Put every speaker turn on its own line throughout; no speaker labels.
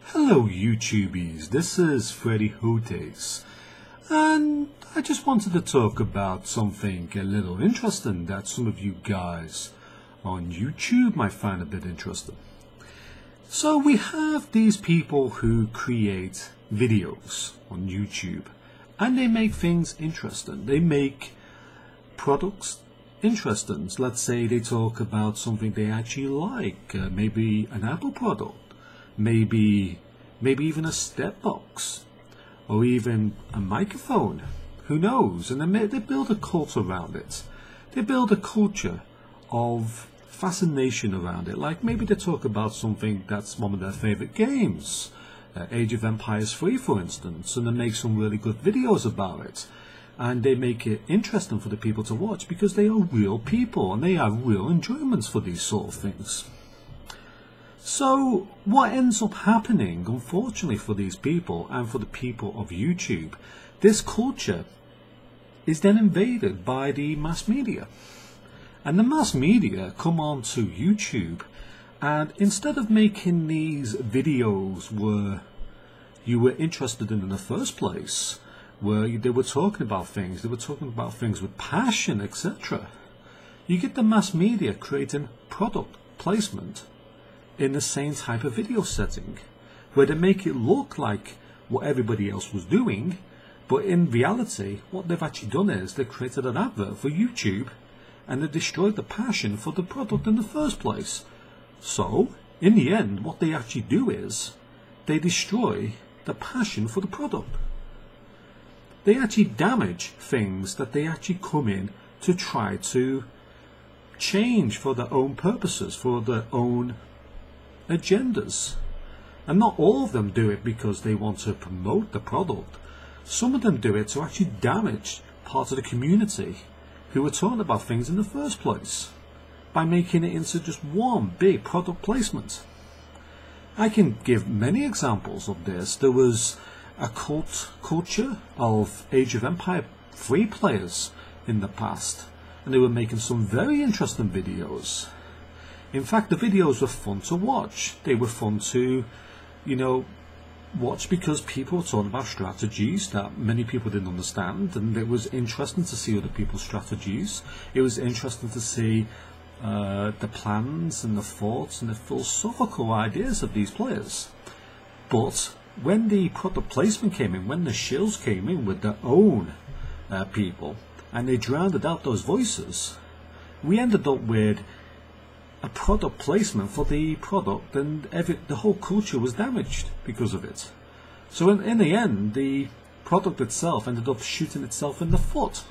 Hello YouTubies, this is Freddy Hotes, and I just wanted to talk about something a little interesting that some of you guys on YouTube might find a bit interesting. So we have these people who create videos on YouTube, and they make things interesting. They make products interesting. Let's say they talk about something they actually like, maybe an Apple product, maybe even a step box, or even a microphone, who knows. And they build a cult around it. They build a culture of fascination around it. Like maybe they talk about something that's one of their favorite games, Age of Empires 3 for instance, and they make some really good videos about it. And they make it interesting for the people to watch because they are real people and they have real enjoyments for these sort of things. So what ends up happening, unfortunately for these people and for the people of YouTube, this culture is then invaded by the mass media. And the mass media come onto YouTube, and instead of making these videos where you were interested in the first place, where they were talking about things, with passion, etc., you get the mass media creating product placement in the same type of video setting, where they make it look like what everybody else was doing, but in reality what they've actually done is they created an advert for YouTube and they destroyed the passion for the product in the first place. So in the end what they actually do is they destroy the passion for the product. They actually damage things that they actually come in to try to change for their own purposes, for their own agendas. And not all of them do it because they want to promote the product. Some of them do it to actually damage parts of the community who are talking about things in the first place, by making it into just one big product placement. I can give many examples of this. There was a culture of Age of Empire 3 players in the past, and they were making some very interesting videos. In fact, the videos were fun to watch. They were fun to, watch because people were talking about strategies that many people didn't understand, and it was interesting to see other people's strategies. It was interesting to see the plans and the thoughts and the philosophical ideas of these players. But when the product placement came in, when the shills came in with their own people, and they drowned out those voices, we ended up with a product placement for the product, and the whole culture was damaged because of it. So in the end, the product itself ended up shooting itself in the foot.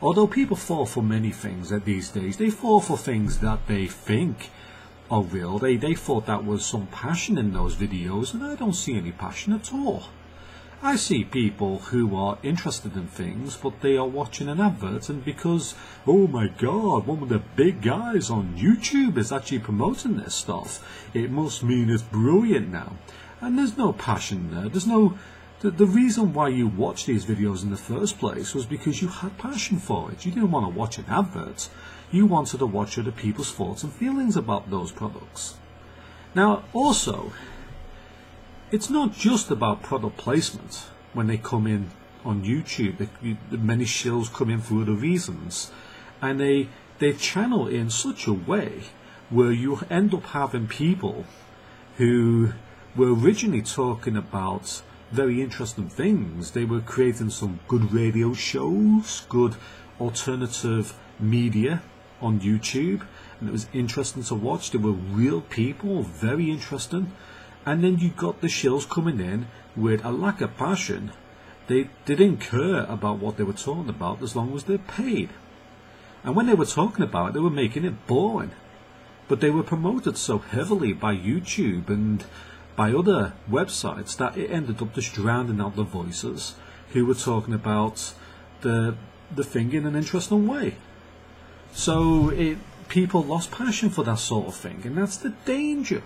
Although people fall for many things these days, they fall for things that they think are real. They thought that was some passion in those videos, and I don't see any passion at all. I see people who are interested in things, but they are watching an advert, and because, oh my god, one of the big guys on YouTube is actually promoting this stuff, it must mean it's brilliant now. And there's no passion there. There's no... The reason why you watch these videos in the first place was because you had passion for it. You didn't want to watch an advert. You wanted to watch other people's thoughts and feelings about those products. Now, also, it's not just about product placement when they come in on YouTube. Many shills come in for other reasons, and they channel in such a way where you end up having people who were originally talking about very interesting things. They were creating some good radio shows, good alternative media on YouTube, and it was interesting to watch. They were real people, very interesting. And then you got the shills coming in with a lack of passion. They didn't care about what they were talking about as long as they're paid. And when they were talking about it, they were making it boring. But they were promoted so heavily by YouTube and by other websites that it ended up just drowning out the voices who were talking about the thing in an interesting way. So people lost passion for that sort of thing, and that's the danger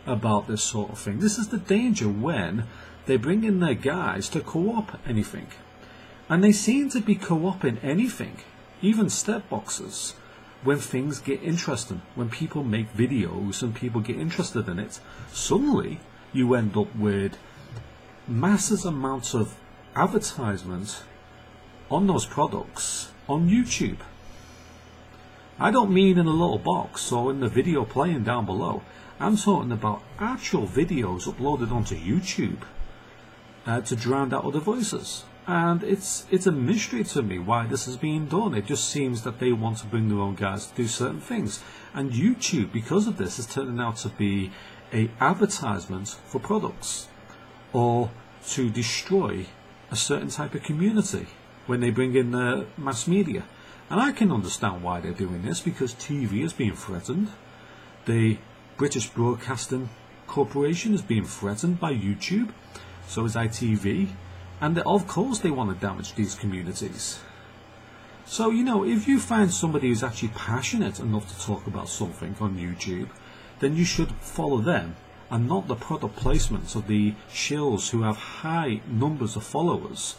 about this sort of thing. This is the danger when they bring in their guys to co-op anything, and they seem to be co-oping anything, even step boxes, when things get interesting, when people make videos and people get interested in it. Suddenly you end up with massive amounts of advertisement on those products on YouTube. I don't mean in a little box or in the video playing down below. I'm talking about actual videos uploaded onto YouTube to drown out other voices. And it's a mystery to me why this is being done. It just seems that they want to bring their own guys to do certain things. And YouTube, because of this, is turning out to be a advertisement for products, or to destroy a certain type of community when they bring in the mass media. And I can understand why they're doing this, because TV is being threatened. The British Broadcasting Corporation is being threatened by YouTube. So is ITV. And of course they want to damage these communities. So, you know, if you find somebody who's actually passionate enough to talk about something on YouTube, then you should follow them and not the product placements of the shills who have high numbers of followers.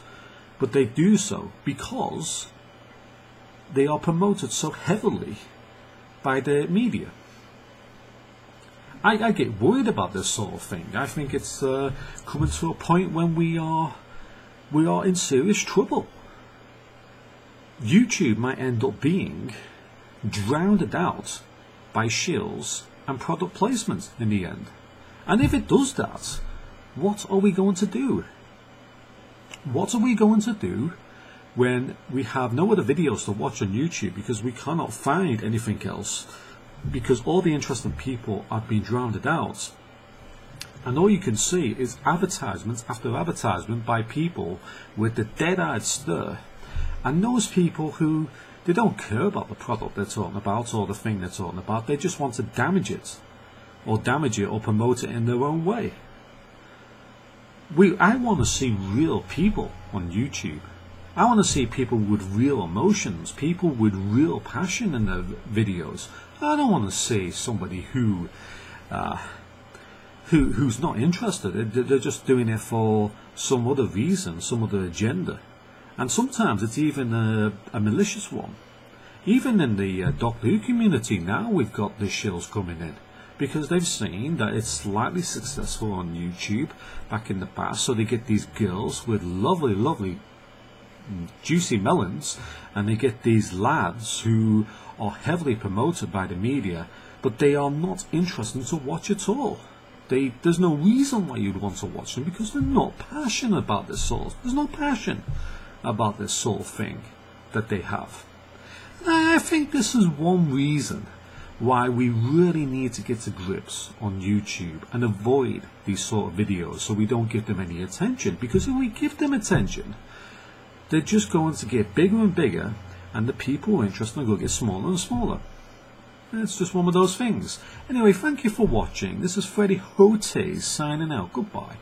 But they do so because they are promoted so heavily by the media. I get worried about this sort of thing. I think it's coming to a point when we are in serious trouble. YouTube might end up being drowned out by shills and product placement in the end. And if it does that, what are we going to do? What are we going to do when we have no other videos to watch on YouTube because we cannot find anything else, because all the interesting people are being drowned out? And all you can see is advertisement after advertisement by people with the dead-eyed stare. And those people who, they don't care about the product they're talking about or the thing they're talking about. They just want to damage it or promote it in their own way. I want to see real people on YouTube. I want to see people with real emotions, people with real passion in their videos. I don't want to see somebody who's not interested. They're just doing it for some other reason, some other agenda. And sometimes it's even a malicious one. Even in the Doctor Who community now, we've got the shills coming in because they've seen that it's slightly successful on YouTube back in the past. So they get these girls with lovely, lovely, juicy melons, and they get these lads who are heavily promoted by the media, but they are not interested to watch at all. There's no reason why you'd want to watch them because they're not passionate about this sort. There's no passion about this sort of thing that they have. And I think this is one reason why we really need to get to grips on YouTube and avoid these sort of videos so we don't give them any attention. Because if we give them attention, they're just going to get bigger and bigger, and the people who are interested are going to get smaller and smaller. It's just one of those things. Anyway, thank you for watching. This is Freddy Hote signing out. Goodbye.